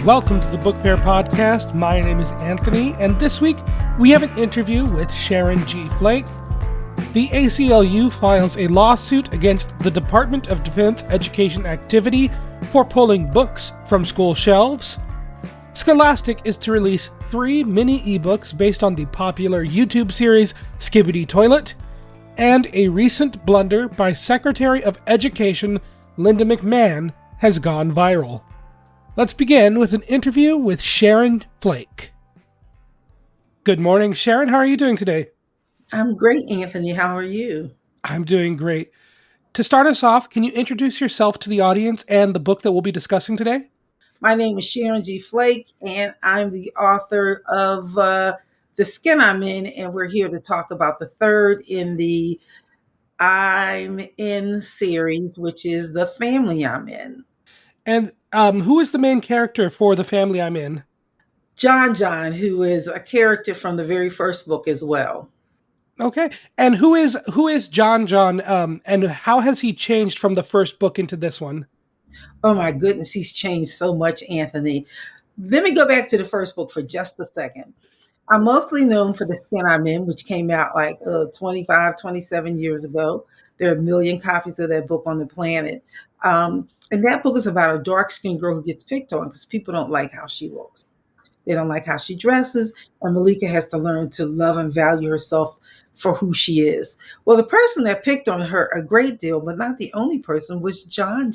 Welcome to the Book Faire podcast. My name is Anthony, and this week we have an interview with Sharon G. Flake. The ACLU files a lawsuit against the Department of Defense Education Activity for pulling books from school shelves. Scholastic is to release 3 mini ebooks based on the popular YouTube series Skibbity Toilet, and a recent blunder by Secretary of Education Linda McMahon has gone viral. Let's begin with an interview with Sharon Flake. Good morning, Sharon. How are you doing today? I'm great, Anthony. How are you? I'm doing great. To start us off, can you introduce yourself to the audience and the book that we'll be discussing today? My name is Sharon G. Flake, and I'm the author of The Skin I'm In, and we're here to talk about the third in the I'm In series, which is The Family I'm In. And who is the main character for The Family I'm In? John, who is a character from the very first book as well. Okay. And who is John, and how has he changed from the first book into this one? Oh my goodness, he's changed so much, Anthony. Let me go back to the first book for just a second. I'm mostly known for The Skin I'm In, which came out like 25, 27 years ago. There are a million copies of that book on the planet. And that book is about a dark-skinned girl who gets picked on because people don't like how she looks. They don't like how she dresses, and Malika has to learn to love and value herself for who she is. Well, the person that picked on her a great deal, but not the only person, was John.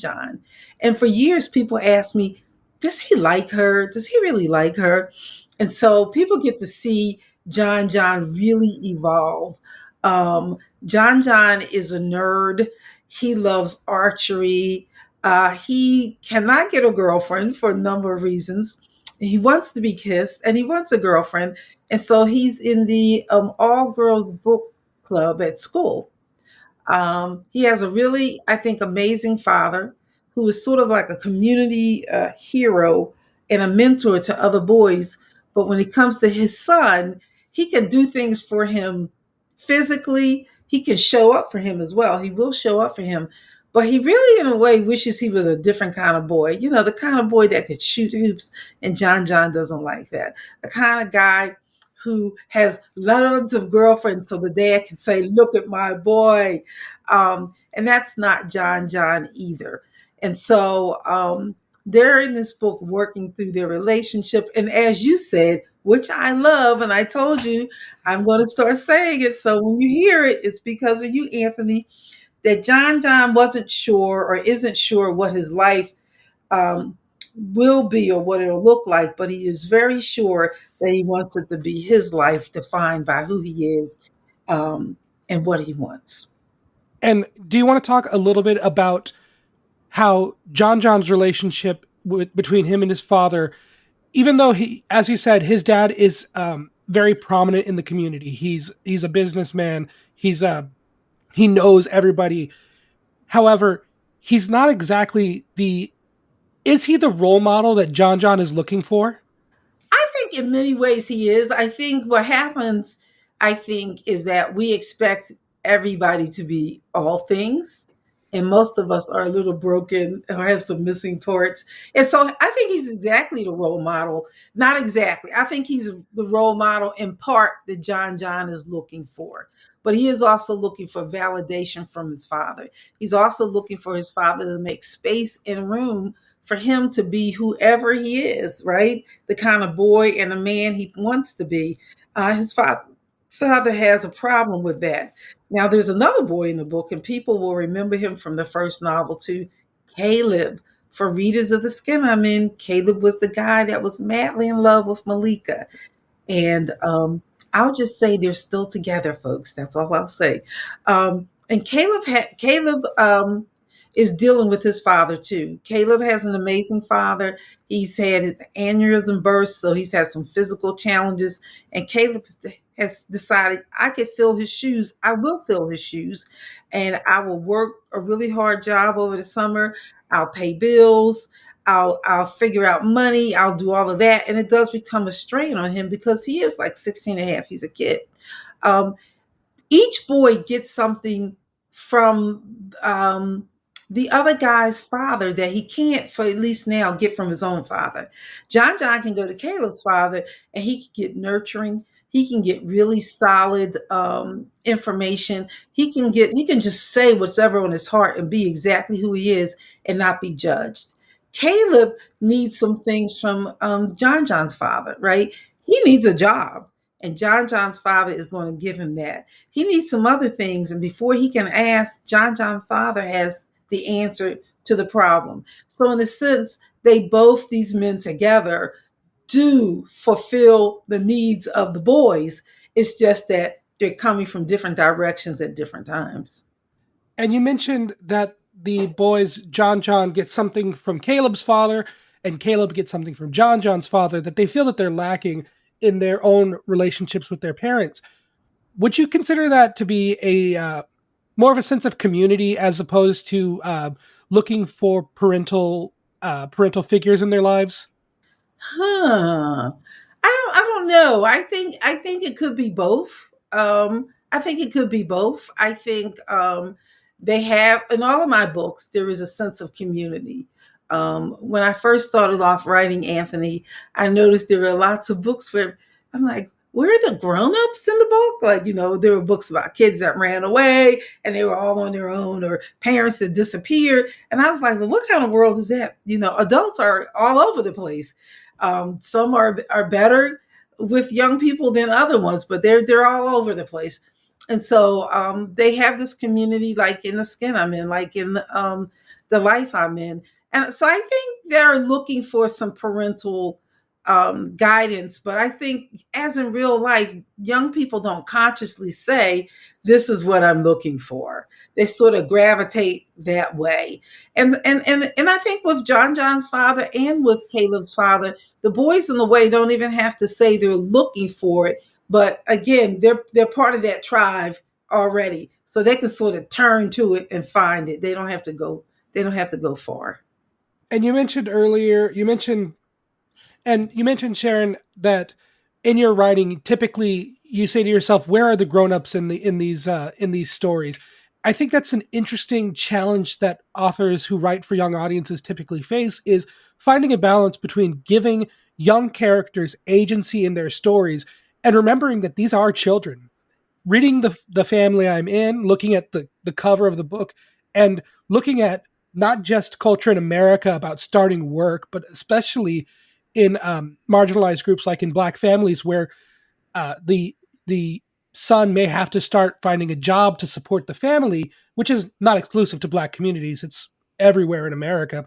And for years, people asked me, does he like her? Does he really like her? And so people get to see John really evolve. John is a nerd. He loves archery. He cannot get a girlfriend for a number of reasons. He wants to be kissed and he wants a girlfriend. And so he's in the all-girls book club at school. He has a really, I think, amazing father who is sort of like a community hero and a mentor to other boys. But when it comes to his son, he can do things for him physically. He can show up for him as well. He will show up for him. But he really, in a way, wishes he was a different kind of boy. You know, the kind of boy that could shoot hoops, and John doesn't like that. The kind of guy who has loads of girlfriends so the dad can say, look at my boy. And that's not John either. And so they're in this book working through their relationship. And as you said, which I love, and I told you I'm going to start saying it. So when you hear it, it's because of you, Anthony, that John wasn't sure or isn't sure what his life will be or what it'll look like, but he is very sure that he wants it to be his life defined by who he is and what he wants. And do you want to talk a little bit about how John's relationship between him and his father, even though he, as you said, his dad is very prominent in the community. He's a businessman. He knows everybody. However, he's not exactly is he the role model that John is looking for? I think in many ways he is. I think what happens, is that we expect everybody to be all things. And most of us are a little broken or have some missing parts. And so I think he's exactly the role model. Not exactly. I think he's the role model in part that John is looking for. But he is also looking for validation from his father. He's also looking for his father to make space and room for him to be whoever he is, right? The kind of boy and a man he wants to be. His father has a problem with that. Now, there's another boy in the book, and people will remember him from the first novel too, Caleb. For readers of The Skin I'm In, Caleb was the guy that was madly in love with Malika. And I'll just say they're still together, folks. That's all I'll say. And Caleb is dealing with his father too. Caleb has an amazing father. He's had his aneurysm burst, so he's had some physical challenges. And Caleb has decided, I could fill his shoes. I will fill his shoes, and I will work a really hard job over the summer. I'll pay bills. I'll figure out money. I'll do all of that. And it does become a strain on him because he is like 16 and a half. He's a kid. Each boy gets something from the other guy's father that he can't, for at least now, get from his own father. John can go to Caleb's father and he can get nurturing. He can get really solid information. He can just say what's ever on his heart and be exactly who he is and not be judged. Caleb needs some things from John's father, right? He needs a job, and John's father is going to give him that. He needs some other things, and before he can ask, John's father has the answer to the problem. So, in a sense, they both, these men together, do fulfill the needs of the boys. It's just that they're coming from different directions at different times. And you mentioned that the boys, John gets something from Caleb's father, and Caleb gets something from John's father that they feel that they're lacking in their own relationships with their parents. Would you consider that to be a more of a sense of community as opposed to looking for parental figures in their lives? Huh. I don't know. I think it could be both. I think it could be both. I think they have, in all of my books there is a sense of community. When I first started off writing Anthony, I noticed there were lots of books where I'm like, where are the grown-ups in the book? Like, there were books about kids that ran away and they were all on their own, or parents that disappeared. And I was like, well, what kind of world is that? Adults are all over the place. Some are better with young people than other ones, but they're all over the place. And so they have this community, like in the skin I'm in, like in the life I'm in. And so I think they're looking for some parental guidance. But I think, as in real life, young people don't consciously say, "This is what I'm looking for." They sort of gravitate that way. And I think with John's father and with Caleb's father, the boys in the way don't even have to say they're looking for it. But again, they're part of that tribe already, so they can sort of turn to it and find it. They don't have to go. They don't have to go far. And you mentioned earlier, you mentioned Sharon that in your writing, typically you say to yourself, "Where are the grown-ups in these stories?" I think that's an interesting challenge that authors who write for young audiences typically face, is finding a balance between giving young characters agency in their stories and remembering that these are children. Reading the family I'm in, looking at the cover of the book, and looking at not just culture in America about starting work, but especially in marginalized groups like in Black families, where the son may have to start finding a job to support the family, which is not exclusive to Black communities. It's everywhere in America.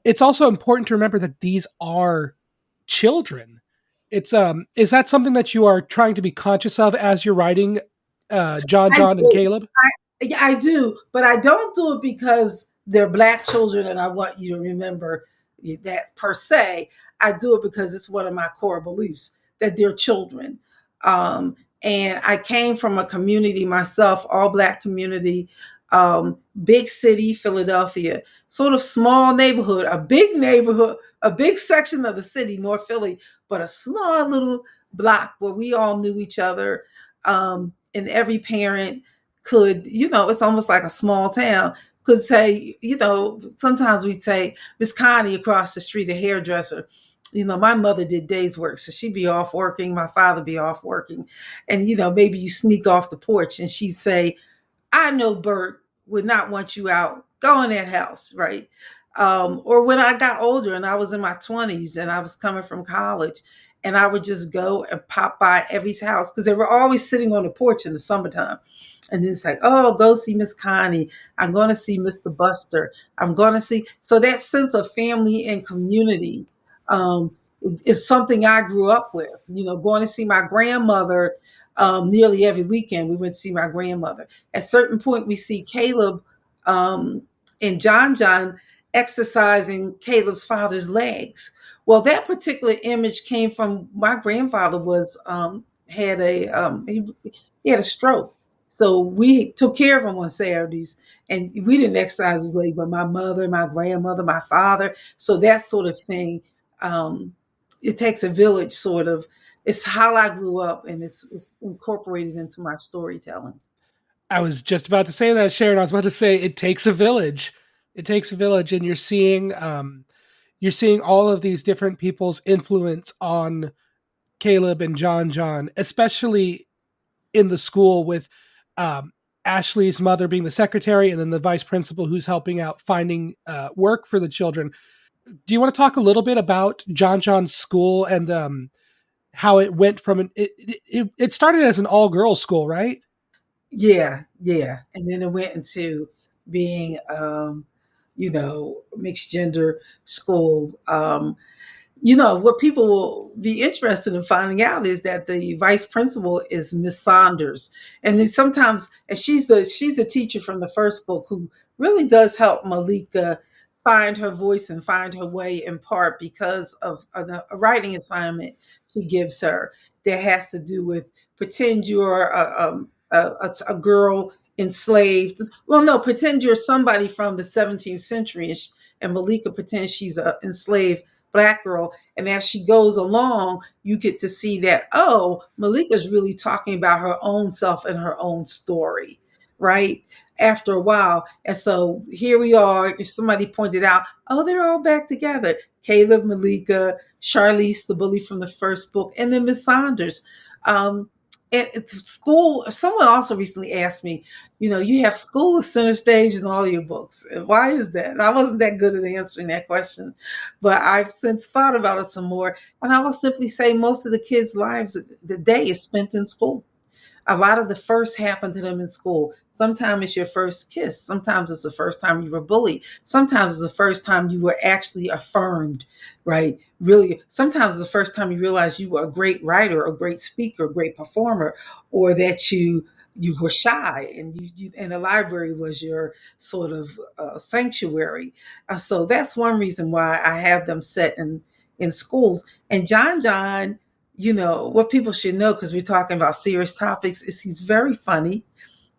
It's also important to remember that these are children. It's is that something that you are trying to be conscious of as you're writing I John, and do. Caleb? Yeah, I do, but I don't do it because they're Black children and I want you to remember that per se. I do it because it's one of my core beliefs that they're children. And I came from a community myself, all Black community, big city, Philadelphia, sort of small neighborhood, a big section of the city, North Philly, but a small little block where we all knew each other. And every parent could, it's almost like a small town, could say, sometimes we'd say, Miss Connie across the street, a hairdresser. My mother did days work, so she'd be off working, my father be off working. And, maybe you sneak off the porch and she'd say, I know Bert would not want you out. Go in that house, right? Or when I got older and I was in my 20s and I was coming from college, and I would just go and pop by every house because they were always sitting on the porch in the summertime. And then it's like, oh, go see Miss Connie. I'm going to see Mr. Buster. I'm going to see. So that sense of family and community is something I grew up with. Going to see my grandmother nearly every weekend. We went to see my grandmother. At a certain point, we see Caleb and John exercising Caleb's father's legs. Well, that particular image came from my grandfather was had a he had a stroke, so we took care of him on Saturdays, and we didn't exercise his leg, but my mother, my grandmother, my father. So that sort of thing. It takes a village, sort of. It's how I grew up, and it's incorporated into my storytelling. I was just about to say that, Sharon. I was about to say it takes a village. It takes a village, and you're seeing all of these different people's influence on Caleb and John, especially in the school with um, Ashley's mother being the secretary, and then the vice principal who's helping out finding work for the children. Do you want to talk a little bit about John's school and how it went from it started as an all girls school, right? Yeah, yeah. And then it went into being, mixed gender school. What people will be interested in finding out is that the vice principal is Miss Saunders, and then sometimes, and she's the teacher from the first book who really does help Malika find her voice and find her way, in part because of a writing assignment she gives her that has to do with pretend you're a girl enslaved. Well, no, pretend you're somebody from the 17th century, and Malika pretends she's a enslaved black girl. And as she goes along, you get to see that, oh, Malika's really talking about her own self and her own story, right? After a while. And so here we are. If somebody pointed out, oh, they're all back together. Caleb, Malika, Charlize, the bully from the first book, and then Miss Saunders. And it's school. Someone also recently asked me, you have school as center stage in all your books. And why is that? And I wasn't that good at answering that question, but I've since thought about it some more. And I will simply say most of the kids' lives, the day is spent in school. A lot of the first happen to them in school. Sometimes it's your first kiss. Sometimes it's the first time you were bullied. Sometimes it's the first time you were actually affirmed, right? Really, sometimes it's the first time you realize you were a great writer, a great speaker, a great performer, or that you were shy, and and the library was your sort of sanctuary. So that's one reason why I have them set in schools. And John, what people should know, because we're talking about serious topics, is he's very funny.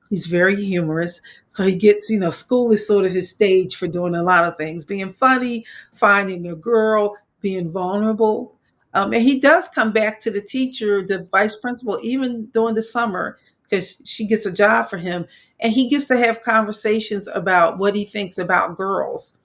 He's very humorous. So he gets, school is sort of his stage for doing a lot of things, being funny, finding a girl, being vulnerable. And he does come back to the teacher, the vice principal, even during the summer, because she gets a job for him. And he gets to have conversations about what he thinks about girls.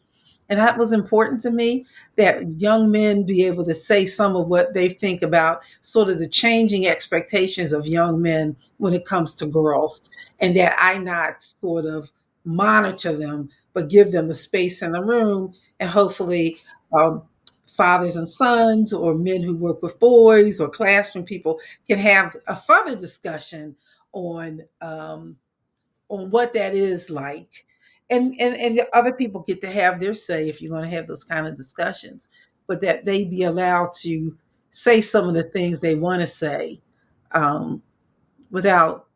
And that was important to me, that young men be able to say some of what they think about sort of the changing expectations of young men when it comes to girls, and that I not sort of monitor them, but give them the space in the room. And hopefully, um, fathers and sons, or men who work with boys, or classroom people can have a further discussion on what that is like. And the other people get to have their say if you're going to have those kind of discussions, but that they be allowed to say some of the things they want to say, um, without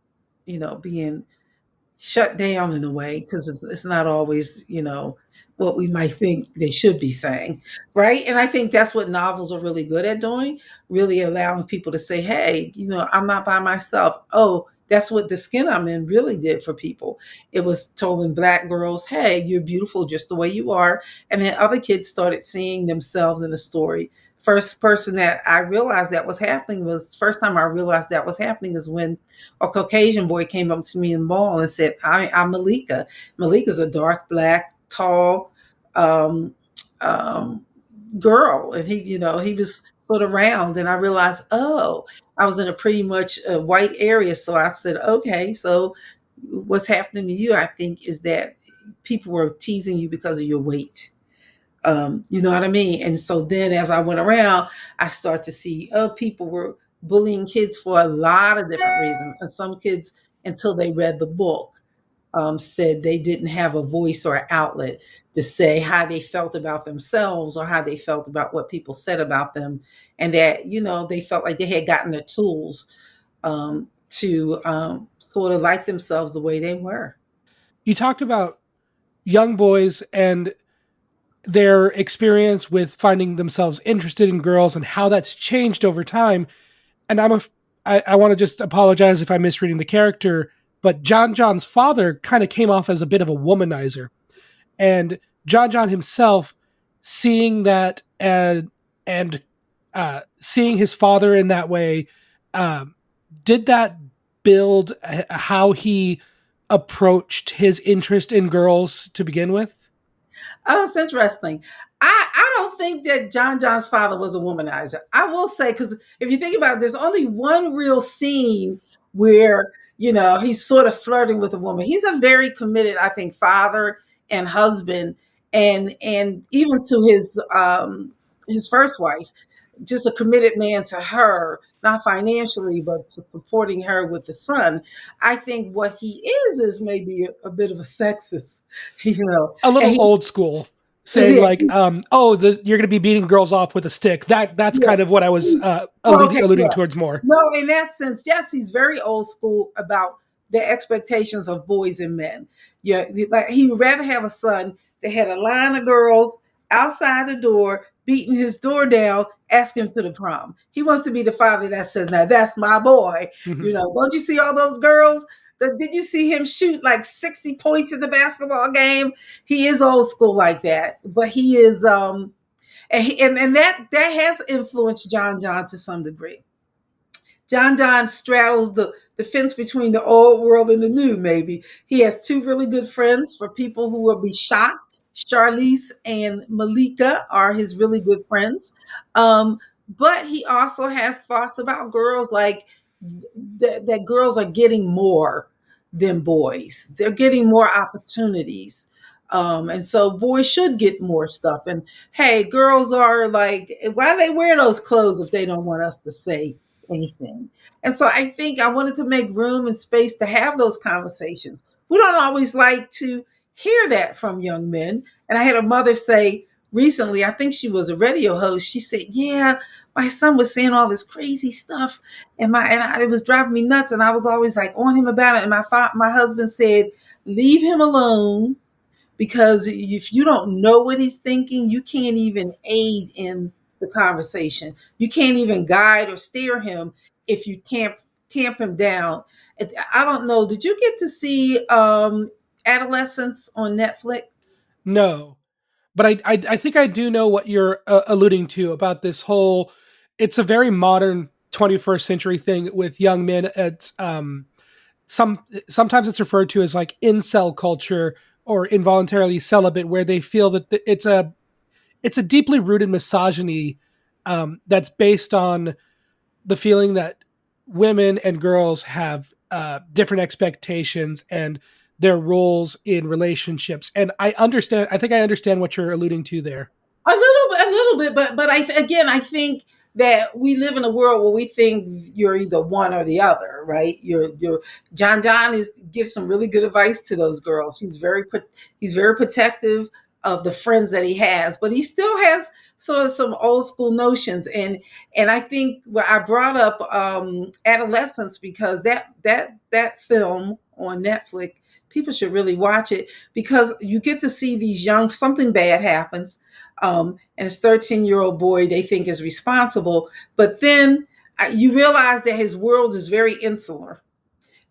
being shut down in a way, because it's not always what we might think they should be saying, right? And I think that's what novels are really good at doing, really allowing people to say, hey, I'm not by myself. Oh, that's what The Skin I'm In really did for people. It was telling black girls, hey, you're beautiful just the way you are. And then other kids started seeing themselves in the story. First time I realized that was happening was when a Caucasian boy came up to me in the mall and said, I'm Malika. Malika's a dark, black, tall um, um, girl. And he was sort of round. And I realized, oh, I was in a pretty much white area. So I said, okay, so what's happening to you, I think, is that people were teasing you because of your weight. You know what I mean? And so then as I went around, I started to see, people were bullying kids for a lot of different reasons. And some kids, until they read the book, said they didn't have a voice or an outlet to say how they felt about themselves, or how they felt about what people said about them. And that, they felt like they had gotten the tools to sort of like themselves the way they were. You talked about young boys and their experience with finding themselves interested in girls and how that's changed over time. And I want to just apologize if I'm misreading the character, but John's father kind of came off as a bit of a womanizer. And John himself, seeing that and seeing his father in that way, um, did that build how he approached his interest in girls to begin with? Oh, it's interesting. I don't think that John John's father was a womanizer. I will say, because if you think about it, there's only one real scene where, he's sort of flirting with a woman. He's a very committed, I think, father and husband, and even to his first wife, just a committed man to her, not financially, but to supporting her with the son. I think what he is maybe a bit of a sexist, A and little he, old school, saying yeah, like, you're going to be beating girls off with a stick. That's yeah. kind of what I was Well, okay, alluding yeah. towards more. No, in that sense, yes, he's very old school about the expectations of boys and men. Yeah, like he would rather have a son that had a line of girls outside the door beating his door down, asking him to the prom. He wants to be the father that says, "Now that's my boy." Mhm. Don't you see all those girls? Did you see him shoot like 60 points in the basketball game? He is old school like that, but he is and that has influenced John John to some degree. John John straddles the fence between the old world and the new, maybe. He has two really good friends for people who will be shocked. Charlize and Malika are his really good friends. But he also has thoughts about girls like that girls are getting more than boys. They're getting more opportunities. And so boys should get more stuff. And hey, girls are like, why they wear those clothes if they don't want us to say anything? And so I think I wanted to make room and space to have those conversations. We don't always like to hear that from young men. And I had a mother say recently, I think she was a radio host, she said, "Yeah, my son was saying all this crazy stuff, it was driving me nuts, and I was always like on him about it." And my husband said, "Leave him alone, because if you don't know what he's thinking, you can't even aid in the conversation. You can't even guide or steer him if you tamp him down." I don't know. Did you get to see Adolescence on Netflix? No, but I think I do know what you're alluding to about this whole. It's a very modern 21st century thing with young men. It's sometimes it's referred to as like incel culture or involuntarily celibate, where they feel that it's a deeply rooted misogyny that's based on the feeling that women and girls have different expectations and their roles in relationships. And I think I understand what you're alluding to there. A little bit, but again, I think that we live in a world where we think you're either one or the other, right? You're John John gives some really good advice to those girls. He's very protective of the friends that he has, but he still has sort of some old school notions. And I think I brought up Adolescence because that film on Netflix, people should really watch it, because you get to see these young, something bad happens, and his 13-year-old boy they think is responsible, but then you realize that his world is very insular,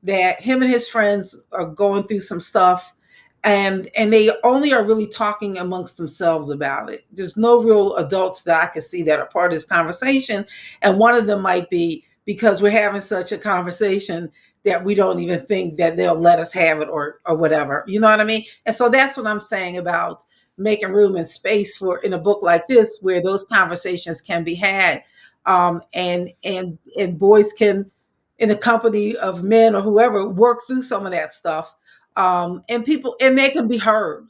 that him and his friends are going through some stuff, and they only are really talking amongst themselves about it. There's no real adults that I can see that are part of this conversation, and one of them might be because we're having such a conversation that we don't even think that they'll let us have it, or whatever. You know what I mean? And so that's what I'm saying about making room and space for in a book like this, where those conversations can be had, and boys can, in the company of men or whoever, work through some of that stuff, and they can be heard.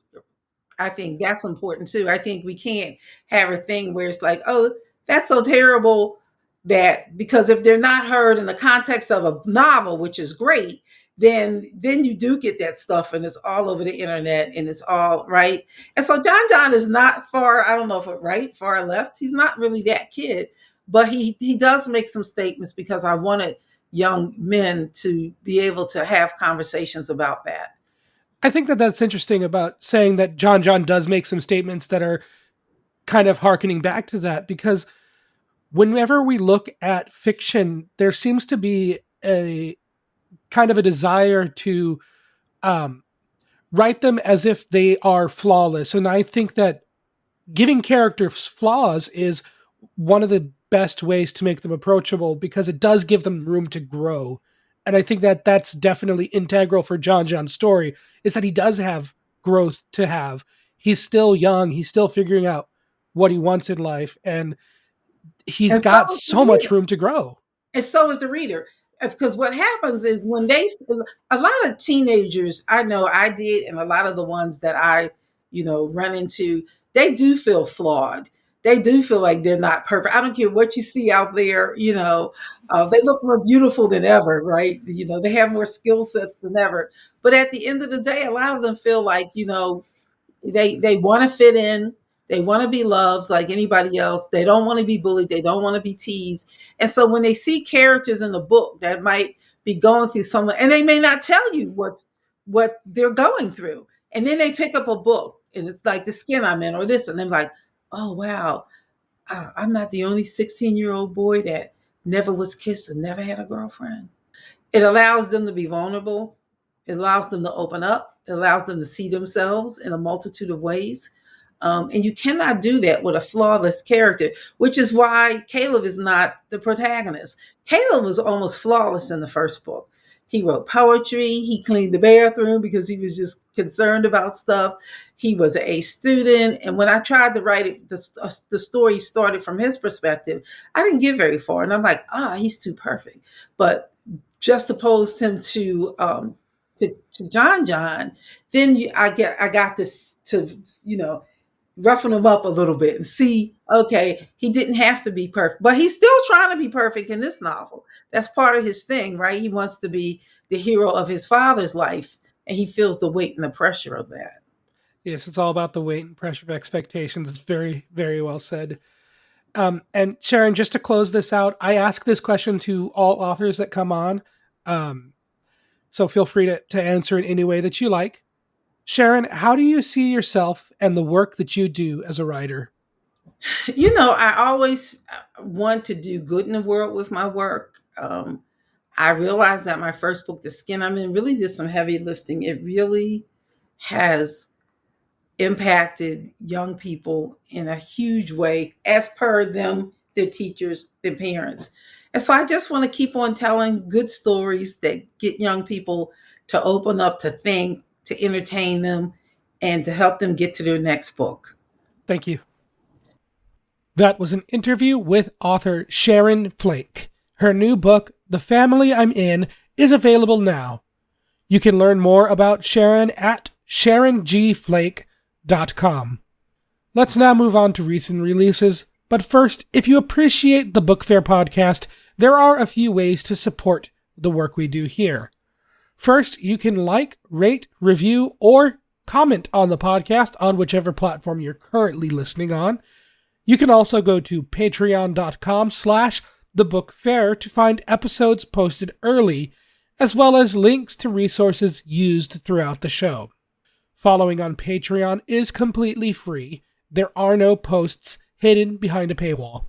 I think that's important too. I think we can't have a thing where it's like, "Oh, that's so terrible," that because if they're not heard in the context of a novel, which is great, then you do get that stuff, and it's all over the internet, and it's all right. And so John John is not far, I don't know if it's right, far left. He's not really that kid, but he does make some statements, because I wanted young men to be able to have conversations about that. I think that that's interesting about saying that John does make some statements that are kind of harkening back to that, because whenever we look at fiction, there seems to be a kind of a desire to um, write them as if they are flawless. And I think that giving characters flaws is one of the best ways to make them approachable, because it does give them room to grow. And I think that that's definitely integral for John's story, is that he does have growth to have. he's still young. He's still figuring out what he wants in life. And he's And got so is the so much reader. room to grow. And so is the reader. Because what happens is when a lot of teenagers, I know I did, and a lot of the ones that I, run into, they do feel flawed. They do feel like they're not perfect. I don't care what you see out there, they look more beautiful than ever, right? They have more skill sets than ever. But at the end of the day, a lot of them feel like, they want to fit in. They want to be loved like anybody else. They don't want to be bullied. They don't want to be teased. And so when they see characters in the book that might be going through something, and they may not tell you what they're going through, and then they pick up a book and it's like The Skin I'm In or this, and they're like, oh wow, I'm not the only 16-year-old boy that never was kissed and never had a girlfriend. It allows them to be vulnerable. It allows them to open up. It allows them to see themselves in a multitude of ways. And you cannot do that with a flawless character, which is why Caleb is not the protagonist. Caleb was almost flawless in the first book. He wrote poetry. He cleaned the bathroom because he was just concerned about stuff. He was an A student. And when I tried to write it, the story started from his perspective. I didn't get very far. And I'm like, he's too perfect. But just opposed him to John, then I got this to, roughen him up a little bit and see, okay, he didn't have to be perfect, but he's still trying to be perfect in this novel. That's part of his thing, right? He wants to be the hero of his father's life, and he feels the weight and the pressure of that. Yes, it's all about the weight and pressure of expectations. It's very, very well said. And Sharon, just to close this out, I ask this question to all authors that come on. So feel free to answer in any way that you like. Sharon, how do you see yourself and the work that you do as a writer? I always want to do good in the world with my work. I realized that my first book, The Skin I'm In, really did some heavy lifting. It really has impacted young people in a huge way, as per them, their teachers, their parents. And so I just want to keep on telling good stories that get young people to open up, to think, to entertain them, and to help them get to their next book. Thank you. That was an interview with author Sharon Flake. Her new book, The Family I'm In, is available now. You can learn more about Sharon at sharongflake.com. Let's now move on to recent releases. But first, if you appreciate the Book Faire podcast, there are a few ways to support the work we do here. First, you can like, rate, review, or comment on the podcast on whichever platform you're currently listening on. You can also go to patreon.com/thebookfair to find episodes posted early, as well as links to resources used throughout the show. Following on Patreon is completely free. There are no posts hidden behind a paywall.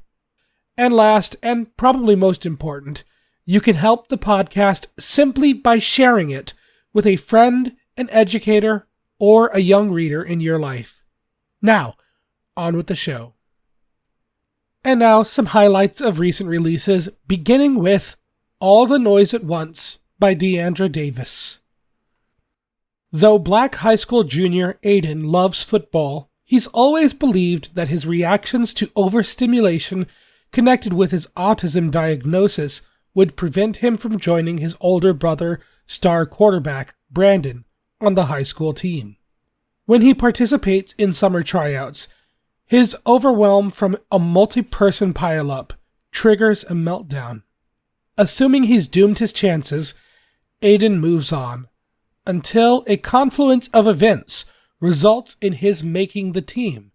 And last, and probably most important, you can help the podcast simply by sharing it with a friend, an educator, or a young reader in your life. Now, on with the show. And now, some highlights of recent releases, beginning with All the Noise at Once by DeAndra Davis. Though black high school junior Aiden loves football, he's always believed that his reactions to overstimulation connected with his autism diagnosis would prevent him from joining his older brother, star quarterback Brandon, on the high school team. When he participates in summer tryouts, his overwhelm from a multi-person pileup triggers a meltdown. Assuming he's doomed his chances, Aiden moves on, until a confluence of events results in his making the team,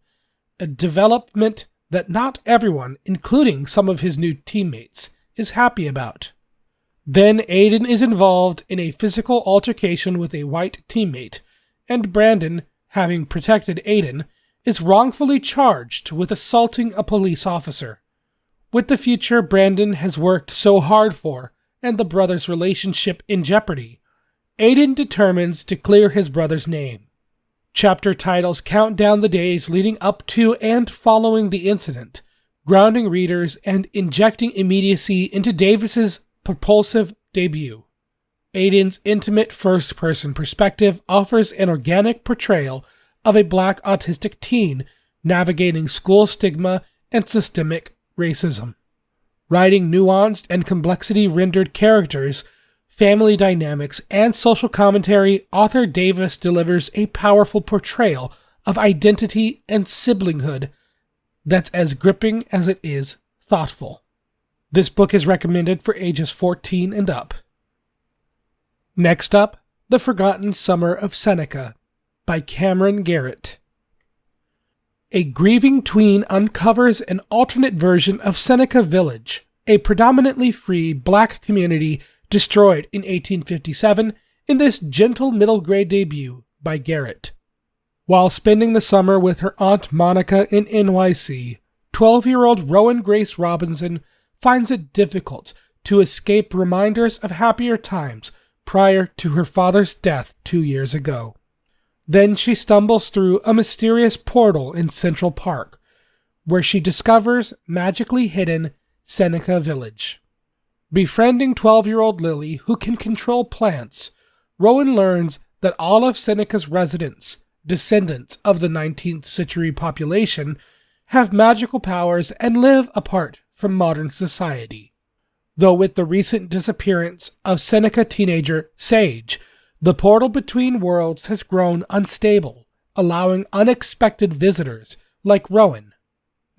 a development that not everyone, including some of his new teammates, is happy about. Then Aiden is involved in a physical altercation with a white teammate, and Brandon, having protected Aiden, is wrongfully charged with assaulting a police officer. With the future Brandon has worked so hard for, and the brothers' relationship in jeopardy, Aiden determines to clear his brother's name. Chapter titles count down the days leading up to and following the incident, grounding readers and injecting immediacy into Davis's propulsive debut. Aiden's intimate first-person perspective offers an organic portrayal of a black autistic teen navigating school stigma and systemic racism. Writing nuanced and complexity-rendered characters, family dynamics, and social commentary, author Davis delivers a powerful portrayal of identity and siblinghood that's as gripping as it is thoughtful. This book is recommended for ages 14 and up. Next up, The Forgotten Summer of Seneca by Camryn Garrett. A grieving tween uncovers an alternate version of Seneca Village, a predominantly free black community destroyed in 1857 in this gentle middle-grade debut by Garrett. While spending the summer with her Aunt Monica in NYC, 12-year-old Rowan Grace Robinson finds it difficult to escape reminders of happier times prior to her father's death 2 years ago. Then she stumbles through a mysterious portal in Central Park, where she discovers magically hidden Seneca Village. Befriending 12-year-old Lily, who can control plants, Rowan learns that all of Seneca's residents, descendants of the 19th century population, have magical powers and live apart from modern society. Though with the recent disappearance of Seneca teenager Sage, the portal between worlds has grown unstable, allowing unexpected visitors like Rowan.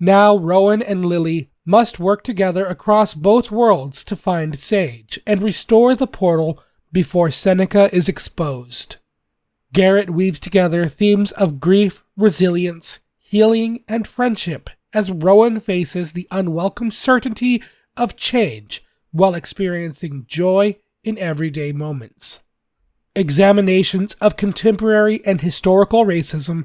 Now Rowan and Lily must work together across both worlds to find Sage and restore the portal before Seneca is exposed. Garrett weaves together themes of grief, resilience, healing, and friendship as Rowan faces the unwelcome certainty of change while experiencing joy in everyday moments. Examinations of contemporary and historical racism,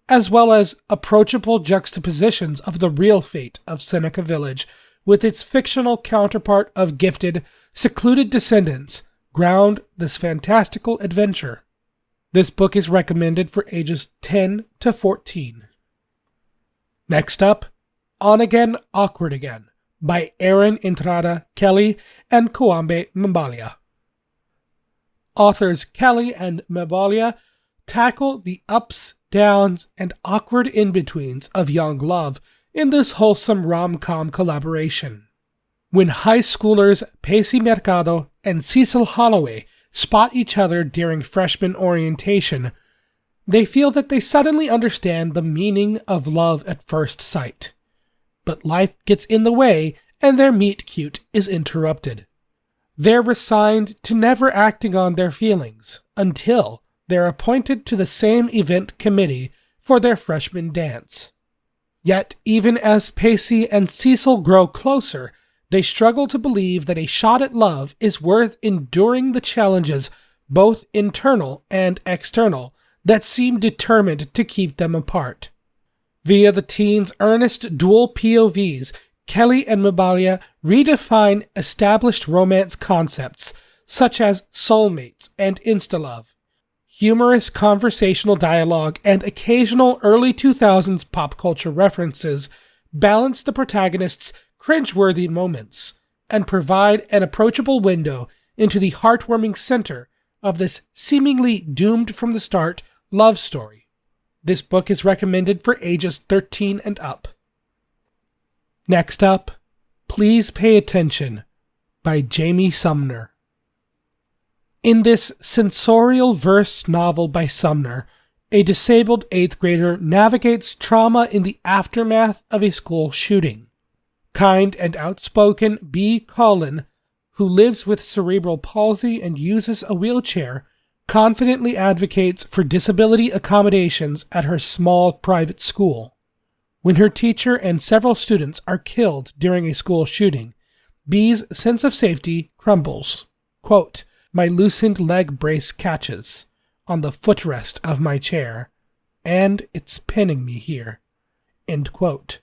as well as approachable juxtapositions of the real fate of Seneca Village with its fictional counterpart of gifted, secluded descendants, ground this fantastical adventure. This book is recommended for ages 10 to 14. Next up, On Again, Awkward Again by Erin, Entrada, Kelly, and Kwame, Mbalia. Authors Kelly and Mbalia tackle the ups, downs, and awkward in-betweens of young love in this wholesome rom-com collaboration. When high schoolers Pacey Mercado and Cecil Holloway spot each other during freshman orientation, they feel that they suddenly understand the meaning of love at first sight. But life gets in the way and their meet-cute is interrupted. They're resigned to never acting on their feelings until they're appointed to the same event committee for their freshman dance. Yet, even as Pacey and Cecil grow closer, they struggle to believe that a shot at love is worth enduring the challenges, both internal and external, that seem determined to keep them apart. Via the teens' earnest dual POVs, Kelly and Mbalia redefine established romance concepts, such as soulmates and insta-love. Humorous conversational dialogue and occasional early 2000s pop culture references balance the protagonist's cringeworthy moments and provide an approachable window into the heartwarming center of this seemingly doomed from the start love story. This book is recommended for ages 13 and up. Next up, Please Pay Attention by Jamie Sumner. In this sensorial verse novel by Sumner, a disabled 8th grader navigates trauma in the aftermath of a school shooting. Kind and outspoken B. Collin, who lives with cerebral palsy and uses a wheelchair, confidently advocates for disability accommodations at her small private school. When her teacher and several students are killed during a school shooting, B's sense of safety crumbles. Quote, "My loosened leg brace catches on the footrest of my chair, and it's pinning me here." End quote.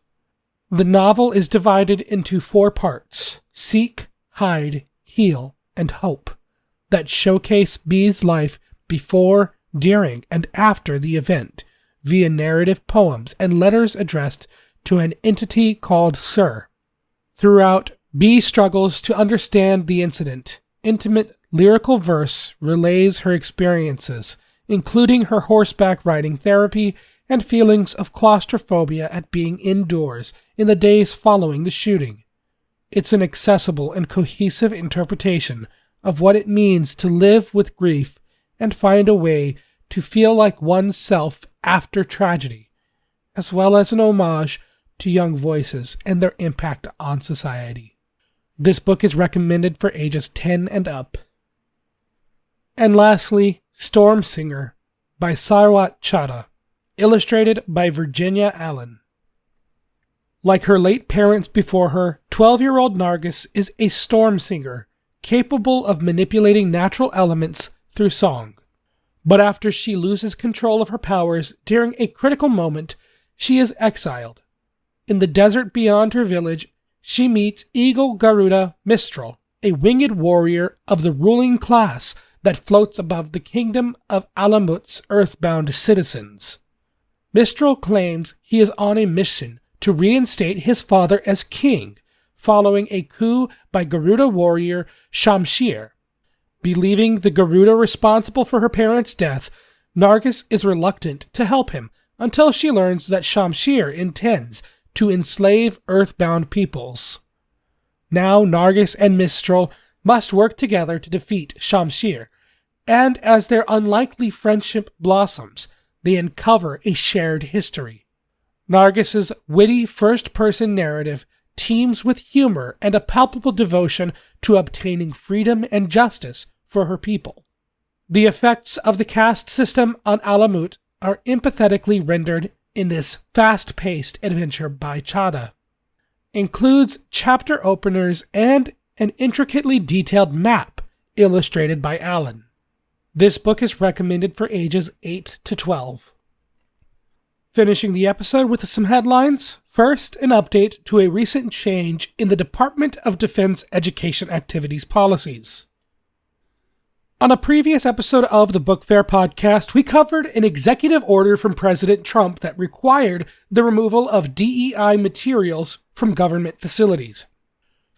The novel is divided into 4 parts: Seek, Hide, Heal, and Hope, that showcase B's life before, during, and after the event via narrative poems and letters addressed to an entity called Sir. Throughout, B struggles to understand the incident. Intimate lyrical verse relays her experiences, including her horseback riding therapy and feelings of claustrophobia at being indoors in the days following the shooting. It's an accessible and cohesive interpretation of what it means to live with grief and find a way to feel like oneself after tragedy, as well as an homage to young voices and their impact on society. This book is recommended for ages 10 and up. And lastly, Storm Singer by Sarwat Chadha, illustrated by Virginia Allen. Like her late parents before her, 12-year-old Nargis is a storm singer, capable of manipulating natural elements through song. But after she loses control of her powers during a critical moment, she is exiled. In the desert beyond her village, she meets Eagle Garuda Mistral, a winged warrior of the ruling class that floats above the kingdom of Alamut's earthbound citizens. Mistral claims he is on a mission to reinstate his father as king, following a coup by Garuda warrior Shamshir. Believing the Garuda responsible for her parents' death, Nargis is reluctant to help him until she learns that Shamshir intends to enslave earthbound peoples. Now Nargis and Mistral must work together to defeat Shamshir, and as their unlikely friendship blossoms, they uncover a shared history. Nargis's witty first-person narrative teems with humor and a palpable devotion to obtaining freedom and justice for her people. The effects of the caste system on Alamut are empathetically rendered in this fast-paced adventure by Chadha. Includes chapter openers and an intricately detailed map illustrated by Allen. This book is recommended for ages 8 to 12. Finishing the episode with some headlines. First, an update to a recent change in the Department of Defense education activities policies. On a previous episode of the Book Faire podcast, we covered an executive order from President Trump that required the removal of DEI materials from government facilities.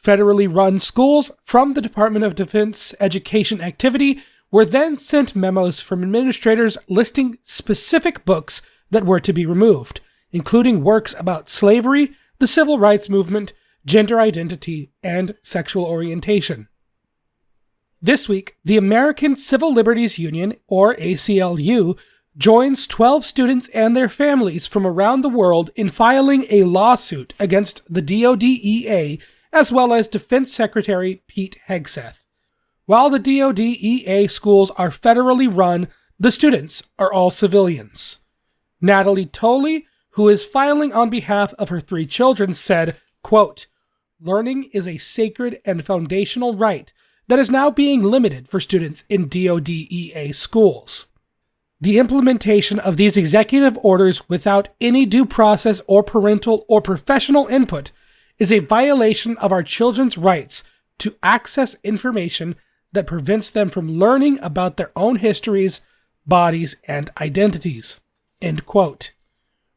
Federally run schools from the Department of Defense education activity were then sent memos from administrators listing specific books that were to be removed, including works about slavery, the civil rights movement, gender identity, and sexual orientation. This week, the American Civil Liberties Union, or ACLU, joins 12 students and their families from around the world in filing a lawsuit against the DoDEA as well as Defense Secretary Pete Hegseth. While the DoDEA schools are federally run, the students are all civilians. Natalie Tolley, who is filing on behalf of her 3 children, said, quote, "Learning is a sacred and foundational right that is now being limited for students in DoDEA schools. The implementation of these executive orders without any due process or parental or professional input is a violation of our children's rights to access information that prevents them from learning about their own histories, bodies, and identities." End quote.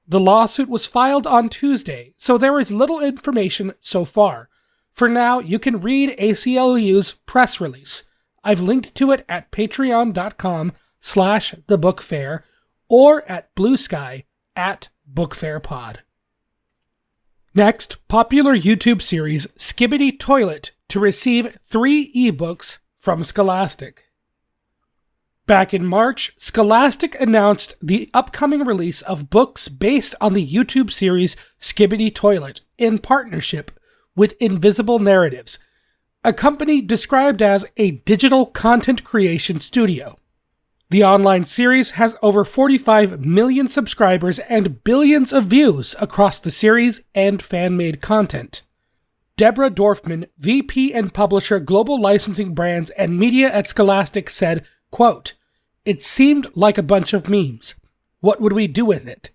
The lawsuit was filed on Tuesday, so there is little information so far. For now, you can read ACLU's press release. I've linked to it at patreon.com/thebookfair or at Blue Sky at BookFairPod. Next, popular YouTube series Skibbity Toilet to receive 3 ebooks from Scholastic. Back in March, Scholastic announced the upcoming release of books based on the YouTube series Skibbity Toilet in partnership with Invisible Narratives, a company described as a digital content creation studio. The online series has over 45 million subscribers and billions of views across the series and fan-made content. Deborah Dorfman, VP and Publisher Global Licensing Brands and Media at Scholastic, said, quote, "It seemed like a bunch of memes. What would we do with it?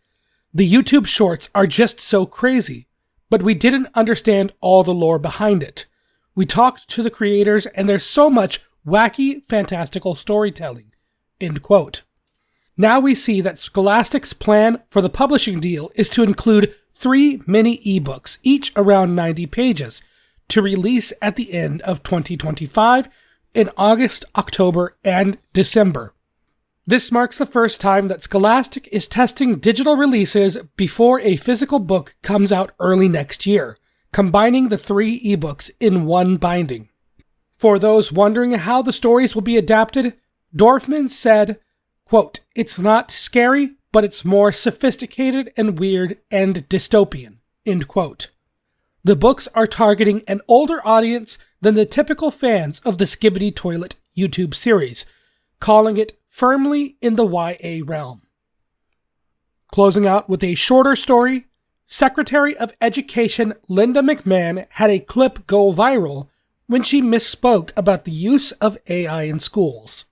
The YouTube shorts are just so crazy. But we didn't understand all the lore behind it. We talked to the creators, and there's so much wacky, fantastical storytelling." End quote. Now we see that Scholastic's plan for the publishing deal is to include 3 mini ebooks, each around 90 pages, to release at the end of 2025 in August, October, and December. This marks the first time that Scholastic is testing digital releases before a physical book comes out early next year, combining the 3 ebooks in one binding. For those wondering how the stories will be adapted, Dorfman said, quote, "It's not scary, but it's more sophisticated and weird and dystopian," end quote. The books are targeting an older audience than the typical fans of the Skibbity Toilet YouTube series, calling it firmly in the YA realm. Closing out with a shorter story, Secretary of Education Linda McMahon had a clip go viral when she misspoke about the use of AI in schools.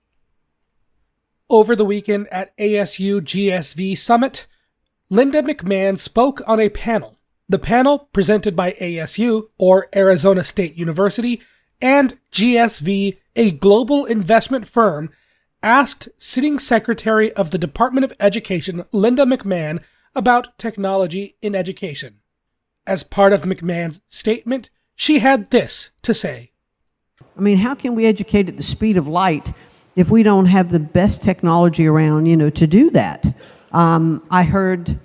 Over the weekend at ASU GSV Summit, Linda McMahon spoke on a panel. The panel, presented by ASU, or Arizona State University, and GSV, a global investment firm, asked Sitting Secretary of the Department of Education Linda McMahon about technology in education. As part of McMahon's statement, she had this to say. I mean, how can we educate at the speed of light if we don't have the best technology around, to do that? I heard,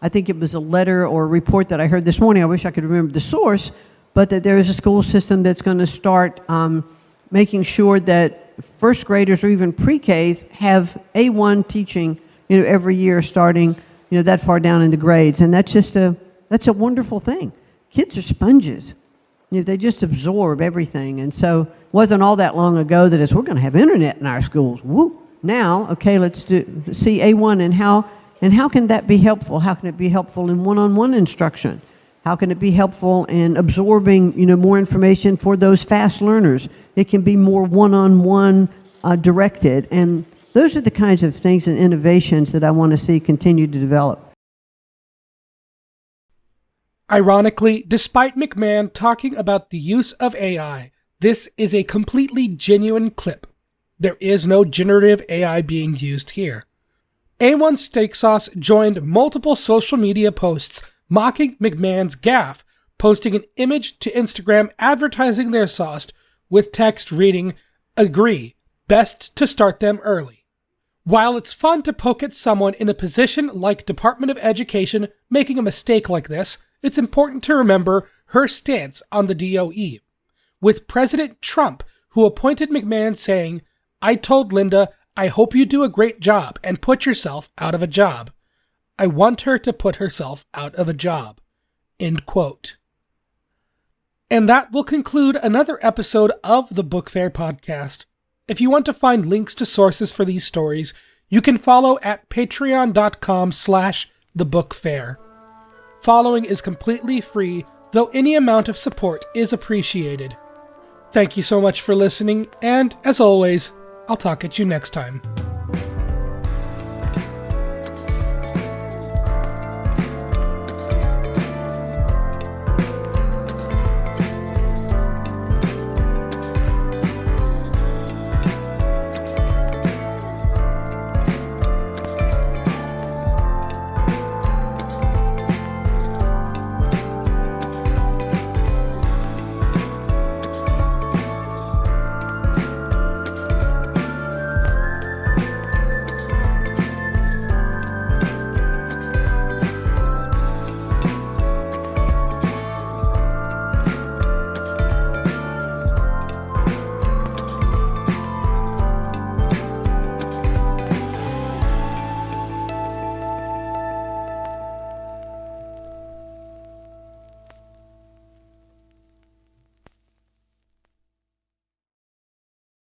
I think it was a letter or a report that I heard this morning, I wish I could remember the source, but that there is a school system that's going to start making sure that first graders or even pre-Ks have A1 teaching, every year starting, that far down in the grades. And that's a wonderful thing. Kids are sponges. They just absorb everything. And so it wasn't all that long ago that we're going to have internet in our schools. Woo! Now, okay, let's see A1 and how can that be helpful? How can it be helpful in one-on-one instruction? How can it be helpful in absorbing, more information for those fast learners? It can be more one-on-one directed. And those are the kinds of things and innovations that I want to see continue to develop. Ironically, despite McMahon talking about the use of AI, this is a completely genuine clip. There is no generative AI being used here. A1 Steak Sauce joined multiple social media posts mocking McMahon's gaffe, posting an image to Instagram advertising their sauce with text reading, "Agree, best to start them early." While it's fun to poke at someone in a position like Department of Education making a mistake like this, it's important to remember her stance on the DOE, with President Trump, who appointed McMahon, saying, "I told Linda, I hope you do a great job and put yourself out of a job. I want her to put herself out of a job." End quote. And that will conclude another episode of the Book Faire podcast. If you want to find links to sources for these stories, you can follow at patreon.com/thebookfair. Following is completely free, though any amount of support is appreciated. Thank you so much for listening, and as always, I'll talk at you next time.